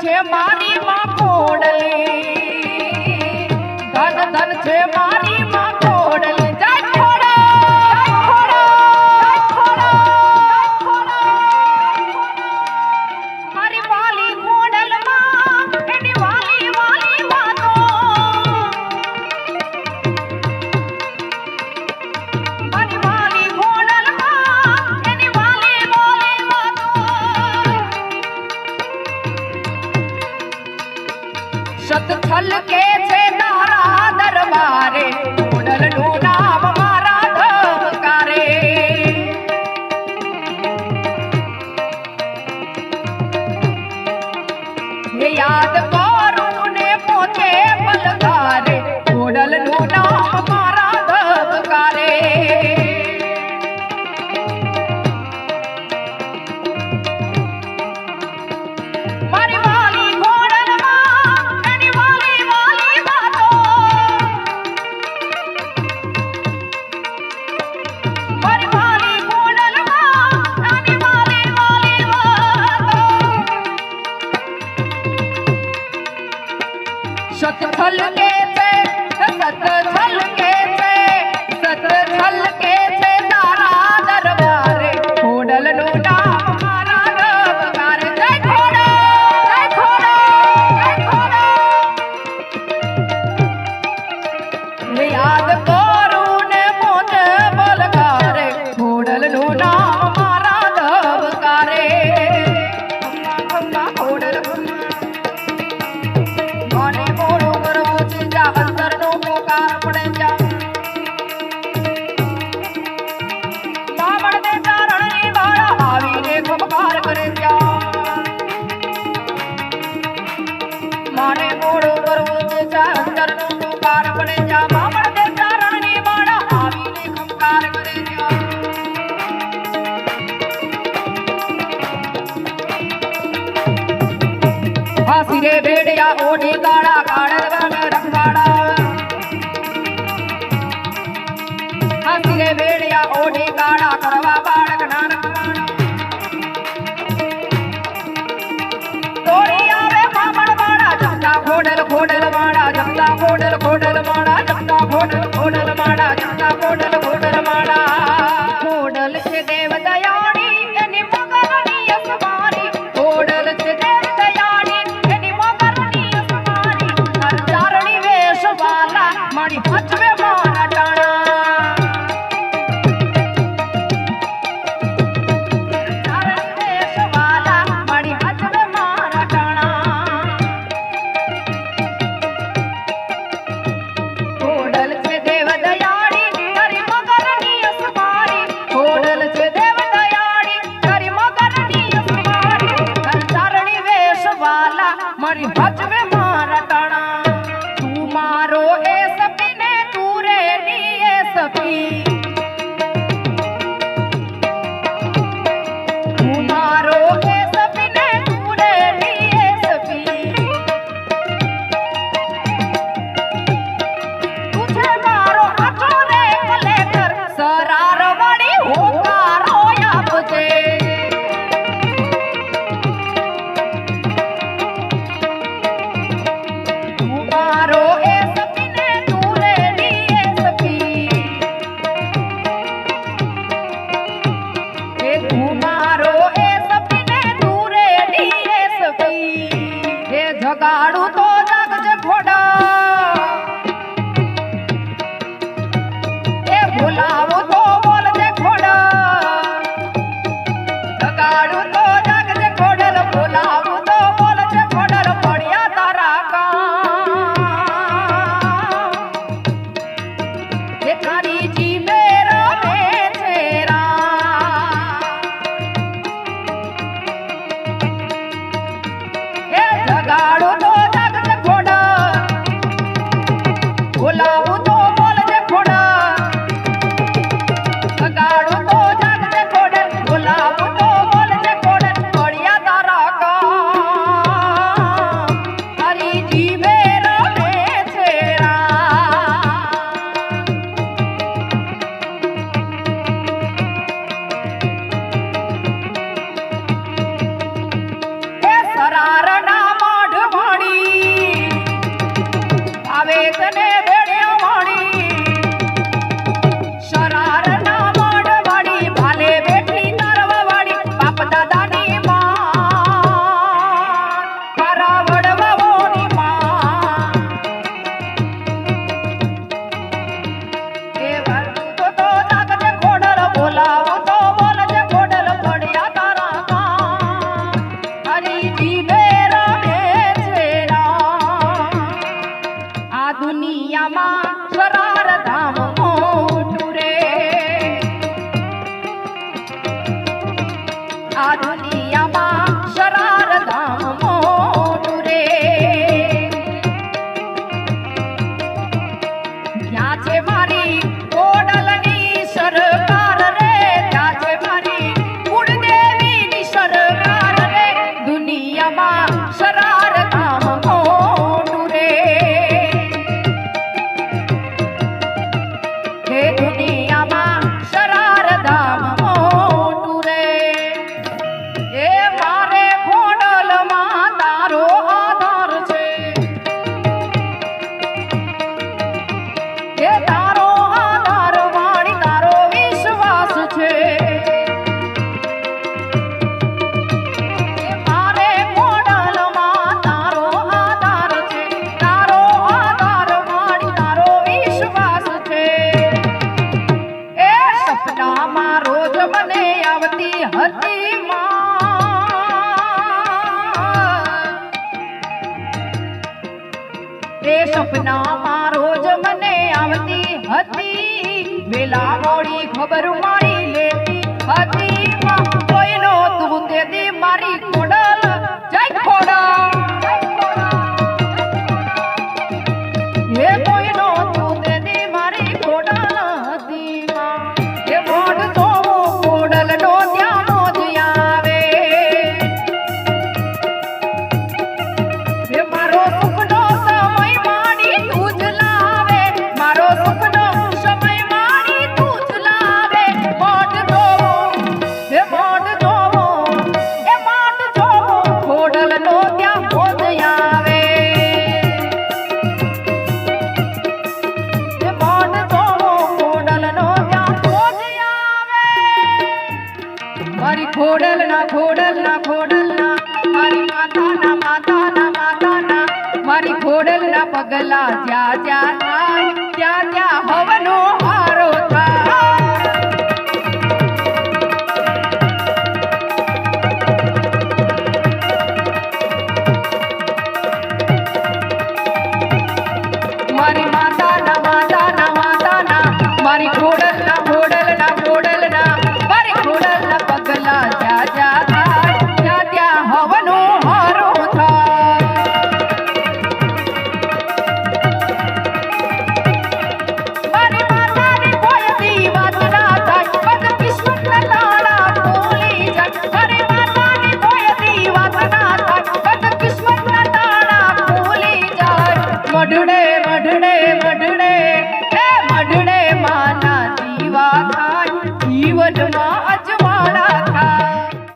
છે મારી માં કોડલી ધન ધન છે મારી માં કોડલી જય ખોડા મારી વાલી કોડલ માં એની વાલી વાલી વાતો મારી વાલી કોડલ માં એની વાલી વાલી વાતો સતથલ કે છે તારા દરબારે કોડલનું નામ મારા ધબકારે ये याद करूं ने पोते पलकारे कोडलનું નામ મારા ધબકારે મારી વાલી કોડલમાં એની વાલી વાલી વાતો મારી વાલી કોડલમાં એની વાલી વાલી વાતો સતથલ કે છે સતથલ કે છે સતથલ કે છે તારા દરબારે કોડલનું નામ મારા ધબકારે જય ખોડા જય ખોડા યાદ કરું ને મોતે બલકારે કોડલનું નામ મારા ધબકારે કોડલ મને મોડું કરવું છે જા અંદરનો પોકાર પડે જા બામણ દે ચારણની વાળા આવીને ખબકાર કરે જા મને મોડું કરવું છે જા અંદરનો પોકાર પડે જા બામણ દે ચારણની વાળા આવીને ખબકાર કરે જા હાસી રે ભેડિયા ઓઢી કાળા કાળલ વન રખવાડા હાસી રે ભેડિયા ઓઢી કાળા કરવા બાળક ના રખવાડા દોડી આવે બામણ વાળા જમતા ખોડલ ખોડલ વાળા જમતા ખોડલ ખોડલ વાળા જમતા ખોડલ ખોડલ વાળા જમતા ખોડલ ખોડલ વાળા ખોડલ છે દેવ દયાળી એની મગરની અસમારી ખોડલ છે દેવ દયાળી એની મગરની અસમારી હર ચારણી વેશ વાલા મારી હચવે મારા ટાણા ચારણી વેશ વાલા મારી હચવે મારા ટાણા ખોડલ છે દેવ દયાળી તારી મગરની અસમારી ખોડલ છે દેવ દયાળી તારી મગરની અસમારી હર ચારણી વેશ વાલા મારી હચવે મારા ટાણા તું મારો એ સપી ને તું રે ની એ સપી તું મારો એ સપી ને તું રે ની એ સપી તું છે મારો આટો રે કલેક્ટર સરાર વળી હોકારો આપજે તું મારો એ સપી ને તું રે ની એ સપી એ તું મારો એ સપી ને તું રે ની એ સપી એ જગાડું તો જાગજે ખોડા એ બોલાવું તો બોલજે ખોડા જગાડું તો જાગજે ખોડલ બોલાવું તો બોલજે ખોડલ પડ્યા તારા કામ એ તારી જીવે રમે છે એ જગાડું તો જાગજે ખોડા બોલાવું તો બોલજે ખોડા જગાડું તો જાગજે ખોડલ બોલાવું તો બોલજે ખોડલ આ દુનિયામાં શરારધામ મોટું રે ત્યાં છે મારી કોડલની સરકાર રે ત્યાં છે મારી કુળદેવીની સરકાર રે દુનિયામાં શરારધામ મોટું રે હે દુનિયામાં શરારધામ મોટું રે એ મારે ખોડલમાં તારો આધાર છે એ તારો આધાર વાણી તારો વિશ્વાસ છે એ મારે ખોડલમાં તારો આધાર છે તારો આધાર વાણી તારો વિશ્વાસ છે એ સપનામાં રોજ મને આવતી હતી એ સપનામાં રોજ મને આવતી હતી વેલા મોડી ખબર મારી લેતી હતી કોઈનો તું તે મારી ખોડલ જય ખોડલ એ કોઈનો તું તે મારી ખોડલ હતી એ મોઢ જોવો ખોડલનો ત્યાં મોજ આવે એ મારો સુખનો સમય માણી તું જ લાવે મારો સુખનો સમય માણી તું જ લાવે મોઢ જોવો એ મોઢ જોવો એ મોઢ જોવો ખોડલનો ત્યાં મોજ આવે એ મોઢ જોવો ખોડલનો ત્યાં મોજ આવે મારી ખોડલના ખોડલના મારી માતાના મારી ખોડલના પગલા જ્યાં જ્યાં થાય ત્યાં ત્યાં હવનો